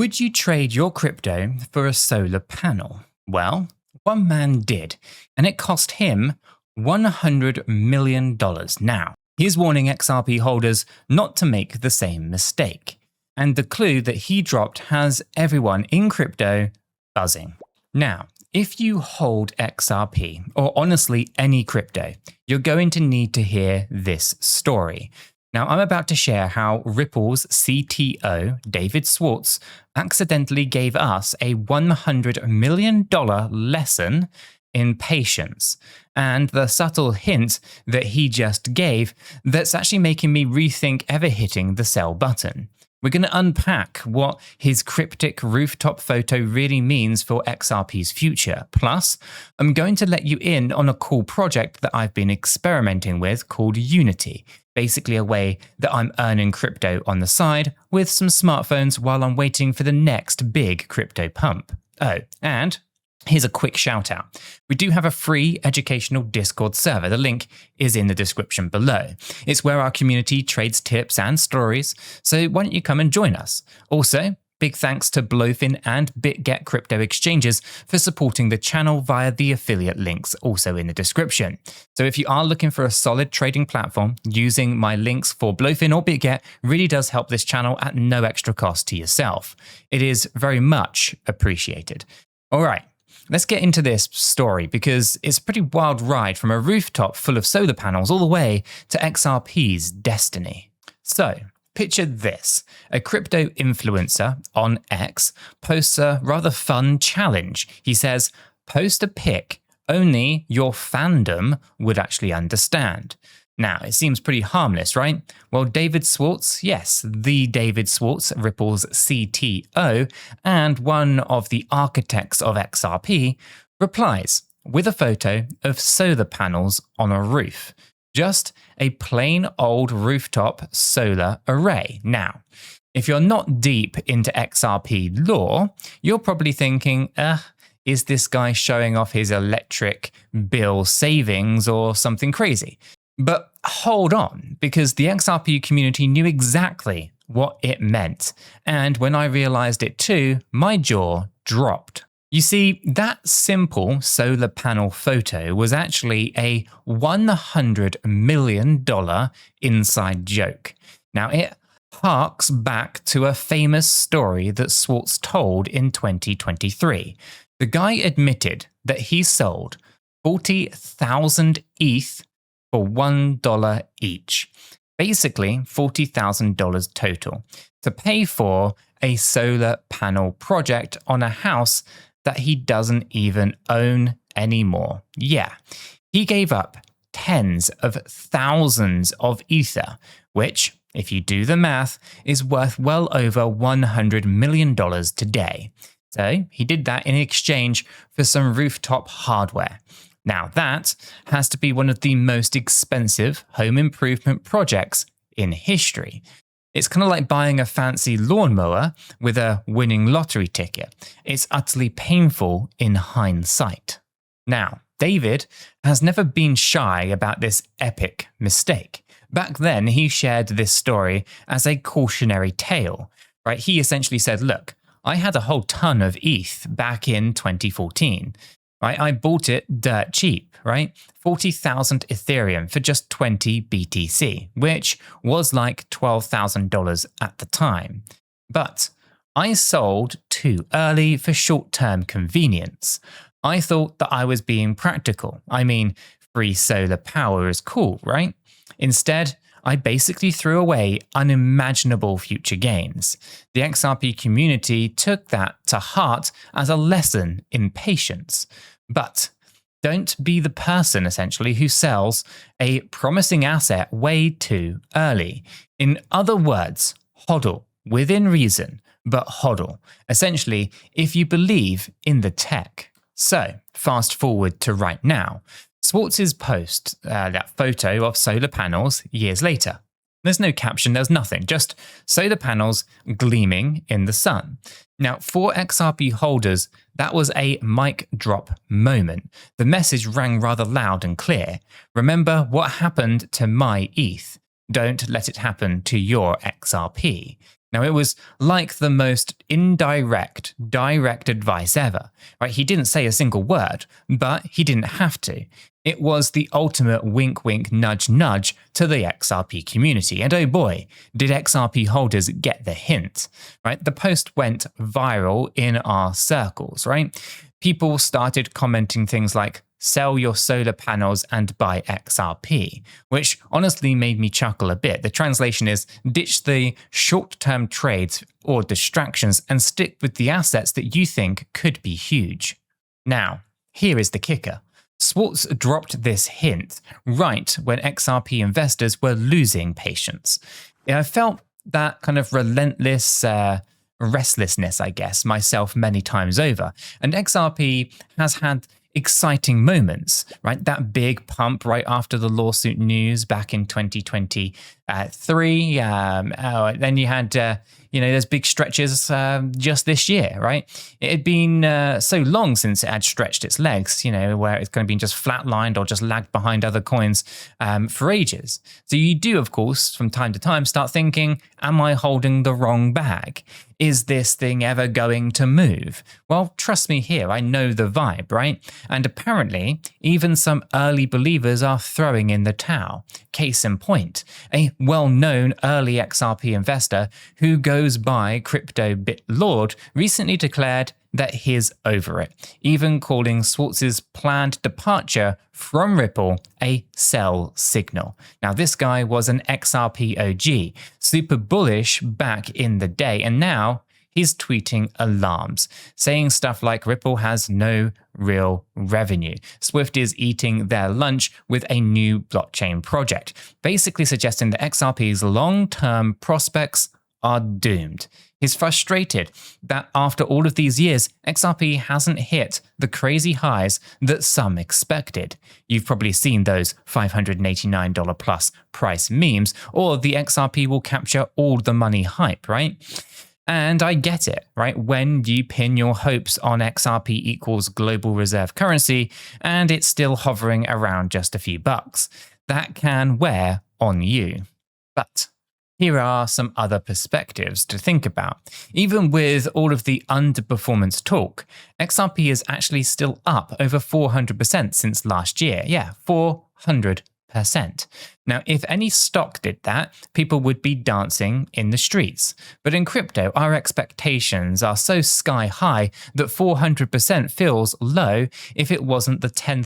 Would you trade your crypto for a solar panel? Well, one man did, and it cost him $100 million. Now, he's warning XRP holders not to make the same mistake. And the clue that he dropped has everyone in crypto buzzing. Now, if you hold XRP, or honestly any crypto, you're going to need to hear this story. Now, I'm about to share how Ripple's CTO, David Swartz, accidentally gave us a $100 million lesson in patience, and the subtle hint that he just gave that's actually making me rethink ever hitting the sell button. We're going to unpack what his cryptic rooftop photo really means for XRP's future. Plus, I'm going to let you in on a cool project that I've been experimenting with called Unity. Basically a way that I'm earning crypto on the side with some smartphones while I'm waiting for the next big crypto pump. Oh, and here's a quick shout out. We do have a free educational Discord server. The link is in the description below. It's where our community trades tips and stories, so why don't you come and join us? Also, big thanks to 𝗗𝗶𝘀𝗰𝗋 and BitGet crypto exchanges for supporting the channel via the affiliate links also in the description. So if you are looking for a solid trading platform, using my links for 𝗗𝗶𝘀𝗋 or BitGet really does help this channel at no extra cost to yourself. It is very much appreciated. All right. Let's get into this story because it's a pretty wild ride from a rooftop full of solar panels all the way to XRP's destiny. So, picture this. A crypto influencer on X posts a rather fun challenge. He says, post a pic only your fandom would actually understand. Now, it seems pretty harmless, right? Well, David Swartz, yes, the David Swartz, Ripple's CTO, and one of the architects of XRP, replies with a photo of solar panels on a roof. Just a plain old rooftop solar array. Now, if you're not deep into XRP lore, you're probably thinking, is this guy showing off his electric bill savings or something crazy? But hold on, because the XRP community knew exactly what it meant. And when I realized it too, my jaw dropped. You see, that simple solar panel photo was actually a $100 million inside joke. Now, it harks back to a famous story that Swartz told in 2023. The guy admitted that he sold 40,000 ETH for $1 each, basically $40,000 total, to pay for a solar panel project on a house that he doesn't even own anymore. Yeah, he gave up tens of thousands of Ether, which, if you do the math, is worth well over $100 million today. So he did that in exchange for some rooftop hardware. Now that has to be one of the most expensive home improvement projects in history. It's kind of like buying a fancy lawnmower with a winning lottery ticket. It's utterly painful in hindsight. Now, David has never been shy about this epic mistake. Back then, he shared this story as a cautionary tale, right? He essentially said, look, I had a whole ton of ETH back in 2014. Right, I bought it dirt cheap, right? 40,000 Ethereum for just 20 BTC, which was like $12,000 at the time. But I sold too early for short-term convenience. I thought that I was being practical. I mean, free solar power is cool, right? Instead, I basically threw away unimaginable future gains. The XRP community took that to heart as a lesson in patience. But don't be the person, essentially, who sells a promising asset way too early. In other words, HODL, within reason, but HODL. Essentially, if you believe in the tech. So, fast forward to right now. Swartz's post, that photo of solar panels years later. There's no caption, there's nothing, just solar panels gleaming in the sun. Now, for XRP holders, that was a mic drop moment. The message rang rather loud and clear. Remember what happened to my ETH. Don't let it happen to your XRP. Now, it was like the most indirect, direct advice ever, right? He didn't say a single word, but he didn't have to. It was the ultimate wink, wink, nudge, nudge to the XRP community. And oh boy, did XRP holders get the hint, right? The post went viral in our circles, right? People started commenting things like, sell your solar panels and buy XRP, which honestly made me chuckle a bit. The translation is, ditch the short-term trades or distractions and stick with the assets that you think could be huge. Now, here is the kicker. Swartz dropped this hint right when XRP investors were losing patience. I felt that kind of relentless restlessness, I guess, myself many times over. And XRP has had exciting moments, right? That big pump right after the lawsuit news back in 2023. Then you had, those big stretches just this year, right? It had been so long since it had stretched its legs, where it's kind of been just flatlined or just lagged behind other coins for ages. So you do, of course, from time to time start thinking, am I holding the wrong bag? Is this thing ever going to move? Well, trust me here, I know the vibe, right? And apparently, even some early believers are throwing in the towel. Case in point, a well-known early XRP investor who goes by 𝗗𝗶𝘀𝗰𝗱 recently declared that he's over it, even calling Swartz's planned departure from Ripple a sell signal. Now, this guy was an XRP OG, super bullish back in the day, and now he's tweeting alarms, saying stuff like Ripple has no real revenue. Swift is eating their lunch with a new blockchain project, basically suggesting that XRP's long-term prospects are doomed. He's frustrated that after all of these years, XRP hasn't hit the crazy highs that some expected. You've probably seen those $589 plus price memes, or the XRP will capture all the money hype, right? And I get it, right? When you pin your hopes on XRP equals global reserve currency, and it's still hovering around just a few bucks, that can wear on you. But here are some other perspectives to think about. Even with all of the underperformance talk, XRP is actually still up over 400% since last year. Yeah, 400%. Now, if any stock did that, people would be dancing in the streets. But in crypto, our expectations are so sky high that 400% feels low if it wasn't the 10,000%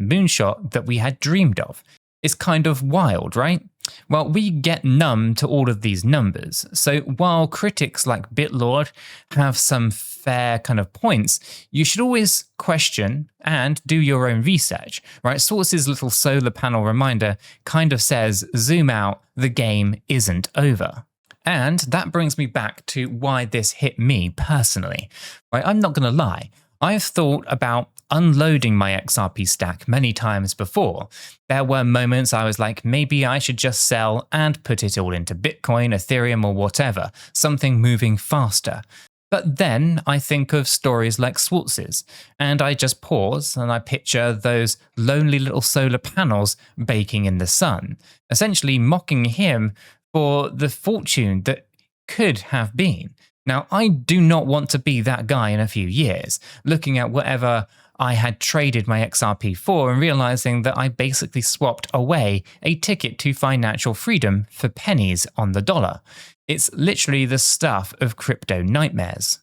moonshot that we had dreamed of. It's kind of wild, right? Well, we get numb to all of these numbers. So while critics like BitLord have some fair kind of points, you should always question and do your own research, right? Swartz's little solar panel reminder kind of says, zoom out, the game isn't over. And that brings me back to why this hit me personally, right? I'm not going to lie. I've thought about unloading my XRP stack many times before. There were moments I was like, maybe I should just sell and put it all into Bitcoin, Ethereum, or whatever, something moving faster. But then I think of stories like Swartz's, and I just pause and I picture those lonely little solar panels baking in the sun, essentially mocking him for the fortune that could have been. Now, I do not want to be that guy in a few years, looking at whatever I had traded my XRP for and realizing that I basically swapped away a ticket to financial freedom for pennies on the dollar. It's literally the stuff of crypto nightmares.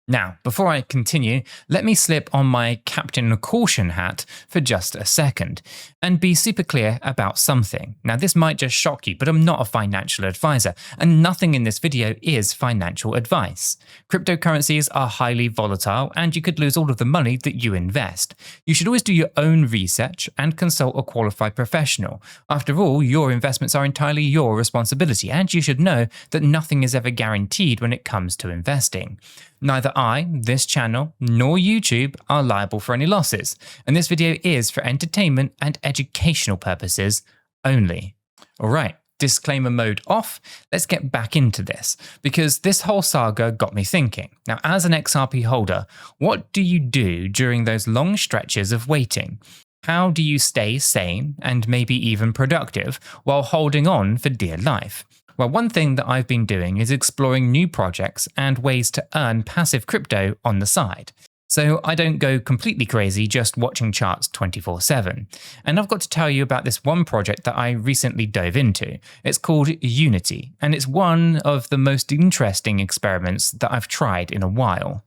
Now, before I continue, let me slip on my Captain Caution hat for just a second and be super clear about something. Now, this might just shock you, but I'm not a financial advisor, and nothing in this video is financial advice. Cryptocurrencies are highly volatile, and you could lose all of the money that you invest. You should always do your own research and consult a qualified professional. After all, your investments are entirely your responsibility, and you should know that nothing is ever guaranteed when it comes to investing. Neither I, this channel, nor YouTube are liable for any losses, and this video is for entertainment and educational purposes only. Alright, disclaimer mode off, let's get back into this, because this whole saga got me thinking. Now, as an XRP holder, what do you do during those long stretches of waiting? How do you stay sane and maybe even productive while holding on for dear life? Well, one thing that I've been doing is exploring new projects and ways to earn passive crypto on the side. So I don't go completely crazy just watching charts 24/7. And I've got to tell you about this one project that I recently dove into. It's called Unity, and it's one of the most interesting experiments that I've tried in a while.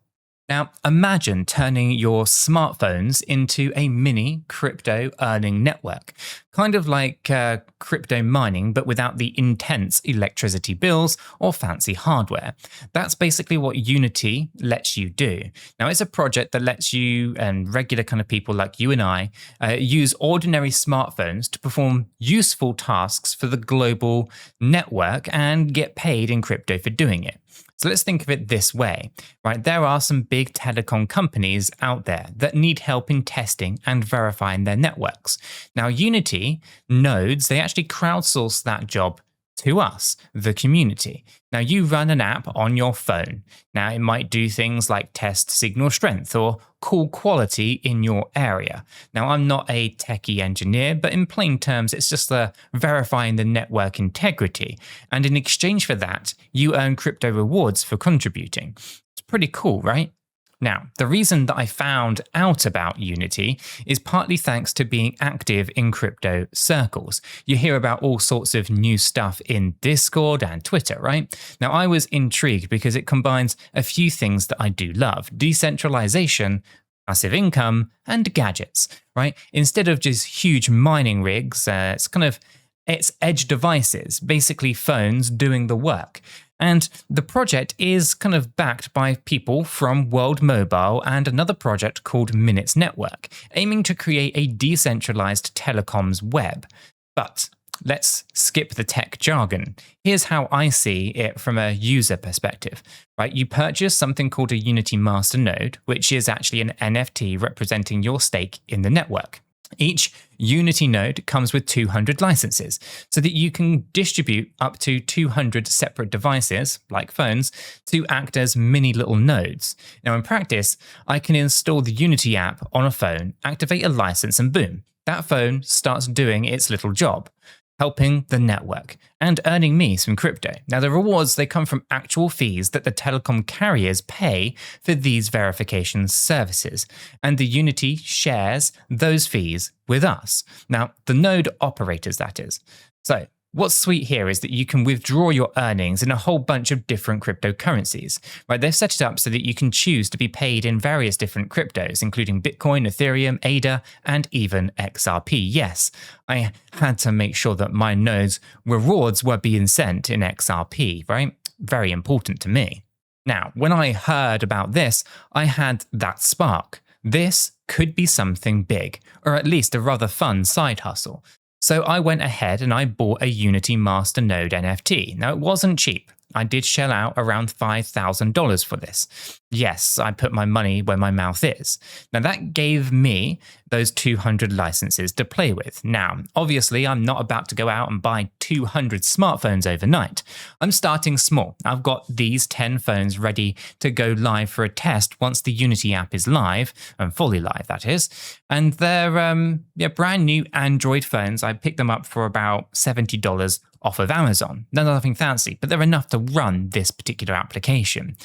Now, imagine turning your smartphones into a mini crypto earning network, kind of like crypto mining, but without the intense electricity bills or fancy hardware. That's basically what Unity lets you do. Now, it's a project that lets you and regular kind of people like you and I use ordinary smartphones to perform useful tasks for the global network and get paid in crypto for doing it. So let's think of it this way, right? There are some big telecom companies out there that need help in testing and verifying their networks. Now, Unity nodes, they actually crowdsource that job to us, the community. Now, you run an app on your phone. Now, it might do things like test signal strength or call quality in your area. Now, I'm not a techie engineer, but in plain terms, it's just verifying the network integrity. And in exchange for that, you earn crypto rewards for contributing. It's pretty cool, right? Now, the reason that I found out about Unity is partly thanks to being active in crypto circles. You hear about all sorts of new stuff in Discord and Twitter, right? Now, I was intrigued because it combines a few things that I do love: decentralization, passive income, and gadgets, right? Instead of just huge mining rigs, it's edge devices, basically phones doing the work. And the project is kind of backed by people from World Mobile and another project called Minutes Network, aiming to create a decentralized telecoms web. But let's skip the tech jargon. Here's how I see it from a user perspective, right? You purchase something called a Unity Master Node, which is actually an NFT representing your stake in the network. Each Unity node comes with 200 licenses so that you can distribute up to 200 separate devices, like phones, to act as mini little nodes. Now, in practice, I can install the Unity app on a phone, activate a license, and boom, that phone starts doing its little job, helping the network and earning me some crypto. Now, the rewards, they come from actual fees that the telecom carriers pay for these verification services, and the Unity shares those fees with us. Now, the node operators, that is. So what's sweet here is that you can withdraw your earnings in a whole bunch of different cryptocurrencies, right? They've set it up so that you can choose to be paid in various different cryptos, including Bitcoin, Ethereum, ADA, and even XRP. Yes, I had to make sure that my nodes' rewards were being sent in XRP, right? Very important to me. Now, when I heard about this, I had that spark. This could be something big, or at least a rather fun side hustle. So I went ahead and I bought a Unity Master Node NFT. Now, it wasn't cheap. I did shell out around $5,000 for this. Yes, I put my money where my mouth is. Now, that gave me those 200 licenses to play with. Now, obviously, I'm not about to go out and buy 200 smartphones overnight. I'm starting small. I've got these 10 phones ready to go live for a test once the Unity app is live, and fully live, that is. And they're brand new Android phones. I picked them up for about $70 off of Amazon. They're nothing fancy, but they're enough to run this particular application.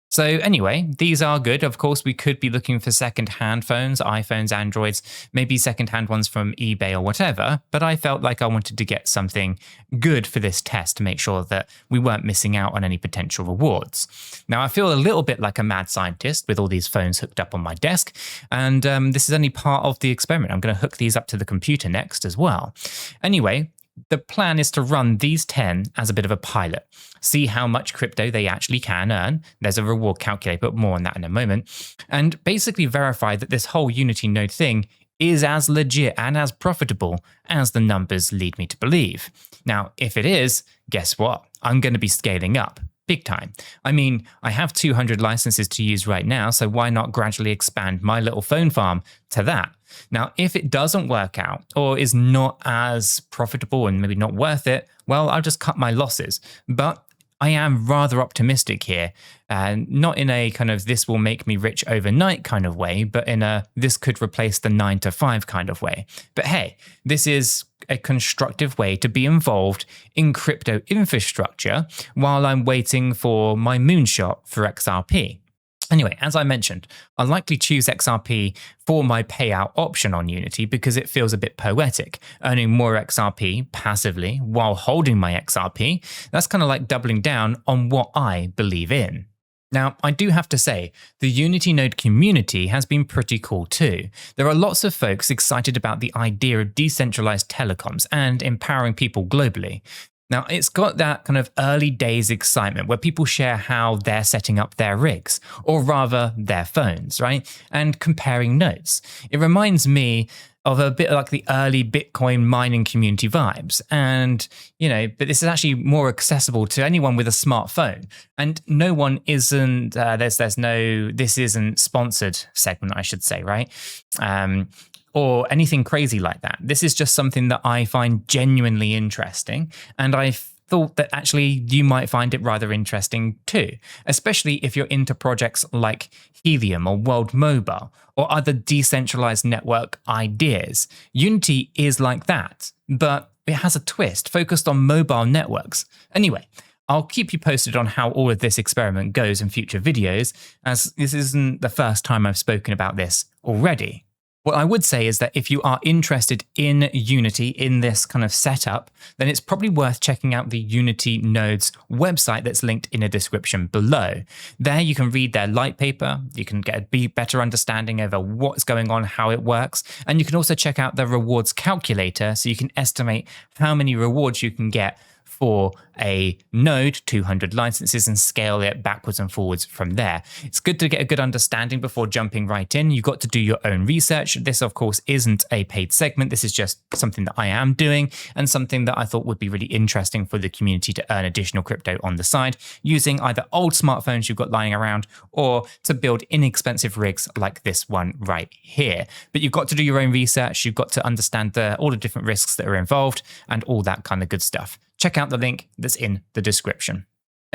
So anyway, these are good. Of course, we could be looking for second-hand phones, iPhones, Androids, maybe second-hand ones from eBay or whatever, but I felt like I wanted to get something good for this test to make sure that we weren't missing out on any potential rewards. Now, I feel a little bit like a mad scientist with all these phones hooked up on my desk, and this is only part of the experiment. I'm going to hook these up to the computer next as well. Anyway, the plan is to run these 10 as a bit of a pilot, see how much crypto they actually can earn. There's a reward calculator, but more on that in a moment. And basically verify that this whole Unity node thing is as legit and as profitable as the numbers lead me to believe. Now, if it is, guess what? I'm going to be scaling up. Big time. I mean, I have 200 licenses to use right now, so why not gradually expand my little phone farm to that? Now, if it doesn't work out or is not as profitable and maybe not worth it, well, I'll just cut my losses. But I am rather optimistic here, not in a kind of this will make me rich overnight kind of way, but in a this could replace the 9 to 5 kind of way. But hey, this is a constructive way to be involved in crypto infrastructure while I'm waiting for my moonshot for XRP. Anyway, as I mentioned, I'll likely choose XRP for my payout option on Unity because it feels a bit poetic, earning more XRP passively while holding my XRP. That's kind of like doubling down on what I believe in. Now, I do have to say, the Unity Node community has been pretty cool too. There are lots of folks excited about the idea of decentralized telecoms and empowering people globally. Now, it's got that kind of early days excitement where people share how they're setting up their rigs, or rather their phones, right? And comparing notes. It reminds me of a bit like the early Bitcoin mining community vibes. And, but this is actually more accessible to anyone with a smartphone. And no one isn't, this isn't sponsored segment, I should say, right? Or anything crazy like that. This is just something that I find genuinely interesting, and I thought that actually you might find it rather interesting too, especially if you're into projects like Helium or World Mobile or other decentralized network ideas. Unity is like that, but it has a twist focused on mobile networks. Anyway, I'll keep you posted on how all of this experiment goes in future videos, as this isn't the first time I've spoken about this already. What I would say is that if you are interested in Unity, in this kind of setup, then it's probably worth checking out the Unity Nodes website that's linked in the description below. There you can read their light paper, you can get a better understanding over what's going on, how it works, and you can also check out the rewards calculator so you can estimate how many rewards you can get for a node, 200 licenses, and scale it backwards and forwards from there. It's good to get a good understanding before jumping right in. You've got to do your own research. This, of course, isn't a paid segment. This is just something that I am doing and something that I thought would be really interesting for the community to earn additional crypto on the side using either old smartphones you've got lying around or to build inexpensive rigs like this one right here. But you've got to do your own research. You've got to understand all the different risks that are involved and all that kind of good stuff. Check out the link that's in the description.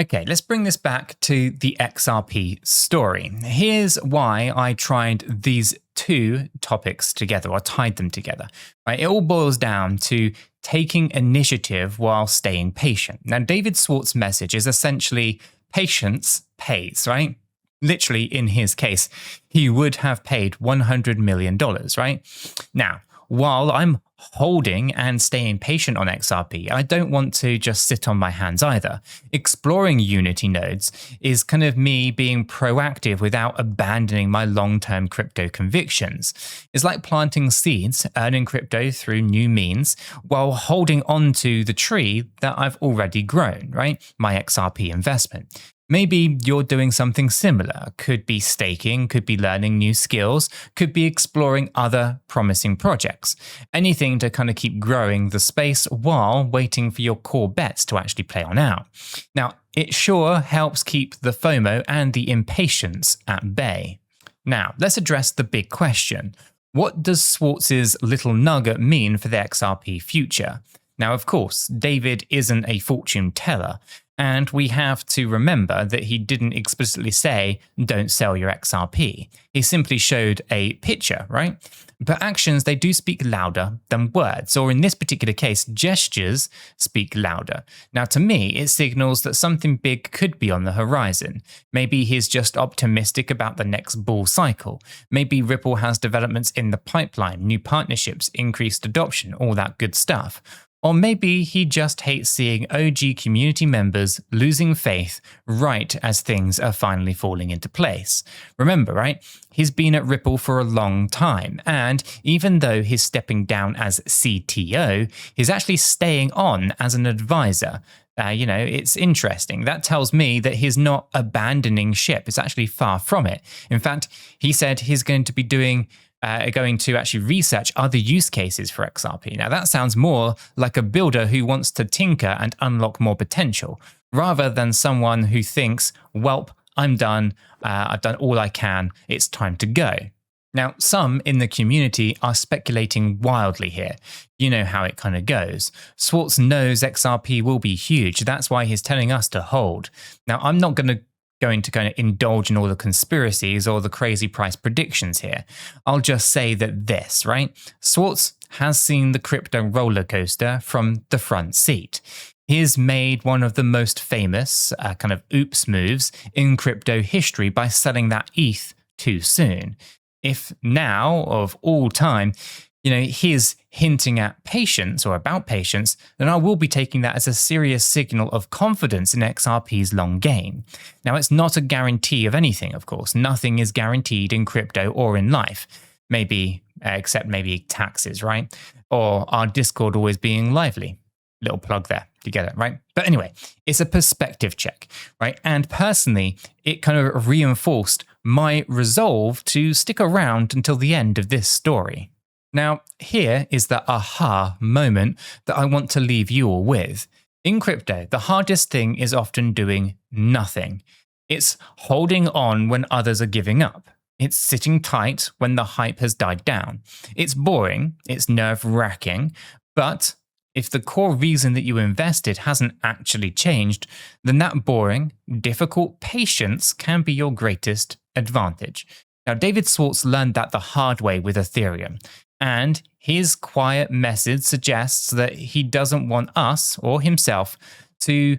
Okay, let's bring this back to the XRP story. Here's why I tried these two topics together, or tied them together. Right? It all boils down to taking initiative while staying patient. Now, David Swartz's message is essentially patience pays, right? Literally, in his case, he would have paid $100 million, right? Now, while I'm holding and staying patient on XRP, I don't want to just sit on my hands either. Exploring Unity nodes is kind of me being proactive without abandoning my long-term crypto convictions. It's like planting seeds, earning crypto through new means, while holding on to the tree that I've already grown, right? My XRP investment. Maybe you're doing something similar. Could be staking, could be learning new skills, could be exploring other promising projects. Anything to kind of keep growing the space while waiting for your core bets to actually play on out. Now, it sure helps keep the FOMO and the impatience at bay. Now, let's address the big question. What does Swartz's little nugget mean for the XRP future? Now, of course, David isn't a fortune teller, and we have to remember that he didn't explicitly say, don't sell your XRP. He simply showed a picture, right? But actions, they do speak louder than words, or in this particular case, gestures speak louder. Now, to me, it signals that something big could be on the horizon. Maybe he's just optimistic about the next bull cycle. Maybe Ripple has developments in the pipeline, new partnerships, increased adoption, all that good stuff. Or maybe he just hates seeing OG community members losing faith right as things are finally falling into place. Remember, right? He's been at Ripple for a long time, and even though he's stepping down as CTO, he's actually staying on as an advisor. It's interesting. That tells me that he's not abandoning ship. It's actually far from it. In fact, he said he's going to actually research other use cases for XRP. Now, that sounds more like a builder who wants to tinker and unlock more potential, rather than someone who thinks, welp, I'm done, I've done all I can, it's time to go. Now, some in the community are speculating wildly here. You know how it kind of goes. Swartz knows XRP will be huge. That's why he's telling us to hold. Now, I'm not going to kind of indulge in all the conspiracies or the crazy price predictions here. I'll just say that this, right? Swartz has seen the crypto roller coaster from the front seat. He's made one of the most famous kind of oops moves in crypto history by selling that ETH too soon. If now, of all time, he's hinting at patience or about patience, then I will be taking that as a serious signal of confidence in XRP's long game. Now, it's not a guarantee of anything, of course. Nothing is guaranteed in crypto or in life. Except maybe taxes, right? Or our Discord always being lively. Little plug there. You get it, right? But anyway, it's a perspective check, right? And personally, it kind of reinforced my resolve to stick around until the end of this story. Now, here is the aha moment that I want to leave you all with. In crypto, the hardest thing is often doing nothing. It's holding on when others are giving up. It's sitting tight when the hype has died down. It's boring, it's nerve-wracking, but if the core reason that you invested hasn't actually changed, then that boring, difficult patience can be your greatest advantage. Now, David Swartz learned that the hard way with Ethereum, and his quiet message suggests that he doesn't want us or himself to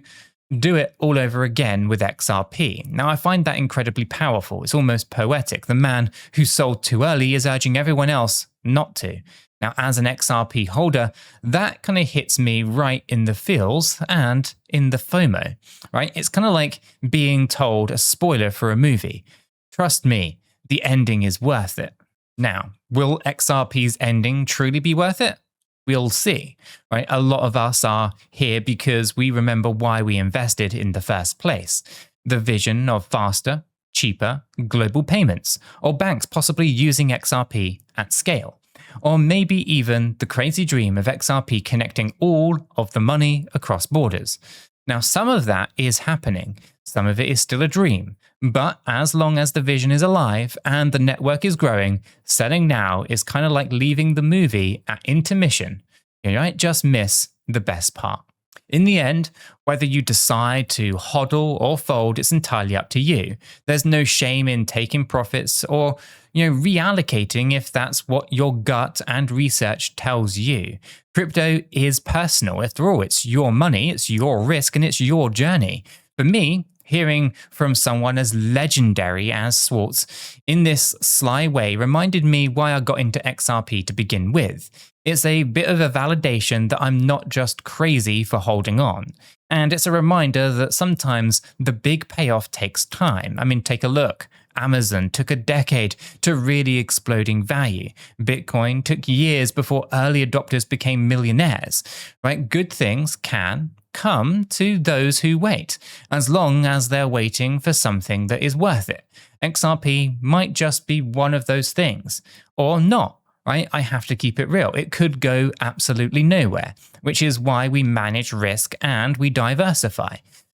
do it all over again with XRP. Now, I find that incredibly powerful. It's almost poetic. The man who sold too early is urging everyone else not to. Now, as an XRP holder, that kind of hits me right in the feels and in the FOMO, right? It's kind of like being told a spoiler for a movie. Trust me, the ending is worth it. Now, will XRP's ending truly be worth it? We'll see, right? A lot of us are here because we remember why we invested in the first place. The vision of faster, cheaper, global payments, or banks possibly using XRP at scale. Or maybe even the crazy dream of XRP connecting all of the money across borders. Now, some of that is happening. Some of it is still a dream. But as long as the vision is alive and the network is growing, selling now is kind of like leaving the movie at intermission. You might just miss the best part. In the end, whether you decide to hodl or fold, it's entirely up to you. There's no shame in taking profits or reallocating if that's what your gut and research tells you. Crypto is personal. After all, it's your money, it's your risk, and it's your journey. For me, hearing from someone as legendary as Swartz in this sly way reminded me why I got into XRP to begin with. It's a bit of a validation that I'm not just crazy for holding on. And it's a reminder that sometimes the big payoff takes time. I mean, take a look. Amazon took a decade to really exploding value. Bitcoin took years before early adopters became millionaires, right? Good things can come to those who wait, as long as they're waiting for something that is worth it. XRP might just be one of those things, or not, right? I have to keep it real. It could go absolutely nowhere, which is why we manage risk and we diversify.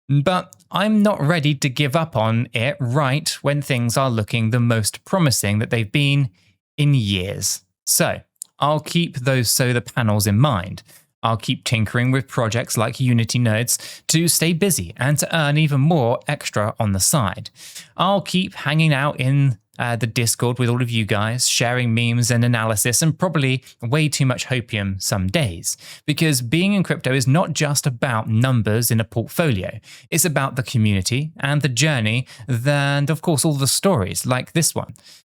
But I'm not ready to give up on it right when things are looking the most promising that they've been in years. So I'll keep those solar panels in mind. I'll keep tinkering with projects like Unity nodes to stay busy and to earn even more extra on the side. I'll keep hanging out in the Discord with all of you guys, sharing memes and analysis, and probably way too much hopium some days. Because being in crypto is not just about numbers in a portfolio. It's about the community and the journey, and of course all the stories like this one.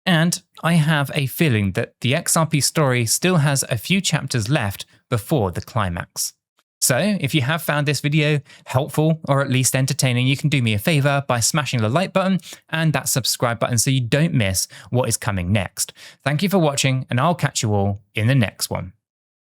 And I have a feeling that the XRP story still has a few chapters left before the climax. So if you have found this video helpful or at least entertaining, you can do me a favor by smashing the like button and that subscribe button so you don't miss what is coming next. Thank you for watching, and I'll catch you all in the next one.